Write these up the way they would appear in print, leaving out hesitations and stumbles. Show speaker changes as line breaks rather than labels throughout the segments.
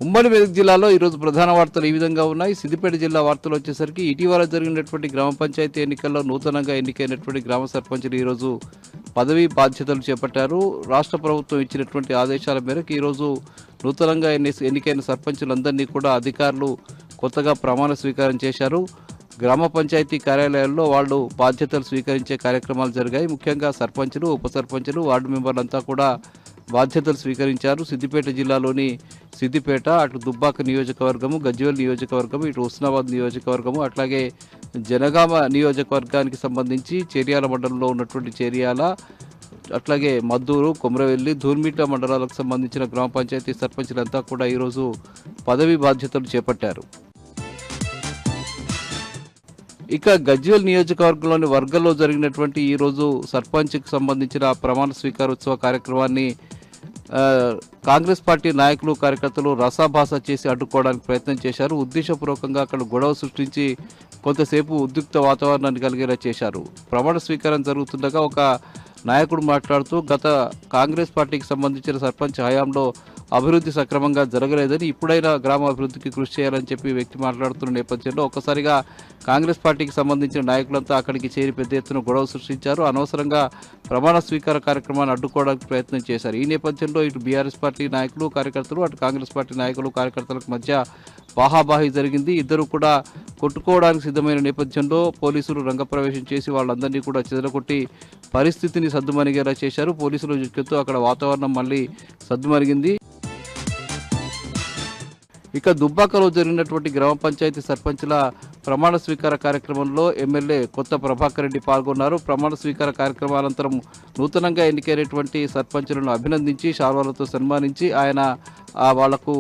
ఉమ్మడి మెదక్ జిల్లాలో ఈరోజు ప్రధాన వార్తలు ఈ విధంగా ఉన్నాయి. సిద్దిపేట జిల్లా వార్తలు వచ్చేసరికి ఇటీవల జరిగినటువంటి గ్రామ పంచాయతీ ఎన్నికల్లో నూతనంగా ఎన్నికైనటువంటి గ్రామ సర్పంచులు ఈరోజు పదవీ బాధ్యతలు చేపట్టారు. రాష్ట్ర ప్రభుత్వం ఇచ్చినటువంటి ఆదేశాల మేరకు ఈరోజు నూతనంగా ఎన్నికైన సర్పంచులందరినీ కూడా అధికారులు కొత్తగా ప్రమాణ స్వీకారం చేశారు. గ్రామ పంచాయతీ కార్యాలయాల్లో వాళ్ళు బాధ్యతలు స్వీకరించే కార్యక్రమాలు జరిగాయి. ముఖ్యంగా సర్పంచులు, ఉప సర్పంచులు, వార్డు మెంబర్లంతా కూడా బాధ్యతలు స్వీకరించారు. సిద్దిపేట జిల్లాలోని సిద్దిపేట, అటు దుబ్బాక నియోజకవర్గము, గజ్వేల్ నియోజకవర్గము, ఇటు హుస్నాబాద్ నియోజకవర్గము, అట్లాగే జనగామ నియోజకవర్గానికి సంబంధించి చేర్యాల మండలంలో ఉన్నటువంటి చేర్యాల, అట్లాగే మద్దూరు, కొమరవెల్లి, ధూర్మిట మండలాలకు సంబంధించిన గ్రామ పంచాయతీ సర్పంచులంతా కూడా ఈరోజు పదవీ బాధ్యతలు చేపట్టారు. ఇక గజ్వేల్ నియోజకవర్గంలోని వర్గంలో జరిగినటువంటి ఈరోజు సర్పంచ్కి సంబంధించిన ప్రమాణ స్వీకారోత్సవ కార్యక్రమాన్ని కాంగ్రెస్ పార్టీ నాయకులు, కార్యకర్తలు రసాభాస చేసి అడ్డుకోవడానికి ప్రయత్నం చేశారు. ఉద్దేశపూర్వకంగా అక్కడ గొడవ సృష్టించి కొంతసేపు ఉద్రిక్త వాతావరణాన్ని కలిగేలా చేశారు. ప్రమాణ స్వీకారం జరుగుతుండగా ఒక నాయకుడు మాట్లాడుతూ గత కాంగ్రెస్ పార్టీకి సంబంధించిన సర్పంచ్ హయాంలో అభివృద్ధి సక్రమంగా జరగలేదని, ఇప్పుడైనా గ్రామ అభివృద్ధికి కృషి చేయాలని చెప్పి వ్యక్తి మాట్లాడుతున్న నేపథ్యంలో ఒక్కసారిగా కాంగ్రెస్ పార్టీకి సంబంధించిన నాయకులంతా అక్కడికి చేరి పెద్ద ఎత్తున గొడవ సృష్టించారు. అనవసరంగా ప్రమాణ స్వీకార కార్యక్రమాన్ని అడ్డుకోవడానికి ప్రయత్నం చేశారు. ఈ నేపథ్యంలో ఇటు బీఆర్ఎస్ పార్టీ నాయకులు, కార్యకర్తలు, అటు కాంగ్రెస్ పార్టీ నాయకులు, కార్యకర్తలకు మధ్య బాహాబాహి జరిగింది. ఇద్దరు కూడా కొట్టుకోవడానికి సిద్ధమైన నేపథ్యంలో పోలీసులు రంగప్రవేశం చేసి వాళ్ళందరినీ కూడా చెదరగొట్టి పరిస్థితిని సద్దుమణిగేలా చేశారు. పోలీసులు జుట్టుతో అక్కడ వాతావరణం మళ్ళీ సద్దుమణిగింది. ఇక దుబ్బాకలో జరిగినటువంటి గ్రామ పంచాయతీ సర్పంచుల ప్రమాణ స్వీకార కార్యక్రమంలో ఎమ్మెల్యే కొత్త ప్రభాకర్ రెడ్డి పాల్గొన్నారు. ప్రమాణ స్వీకార కార్యక్రమానంతరం నూతనంగా ఎన్నికైనటువంటి సర్పంచులను అభినందించి శాల్వాలతో సన్మానించి ఆయన వాళ్లకు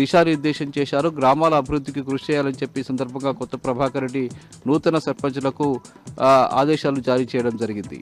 దిశానిర్దేశం చేశారు. గ్రామాల అభివృద్ధికి కృషి చేయాలని చెప్పి సందర్భంగా కొత్త ప్రభాకర్ రెడ్డి నూతన సర్పంచులకు ఆదేశాలు జారీ చేయడం జరిగింది.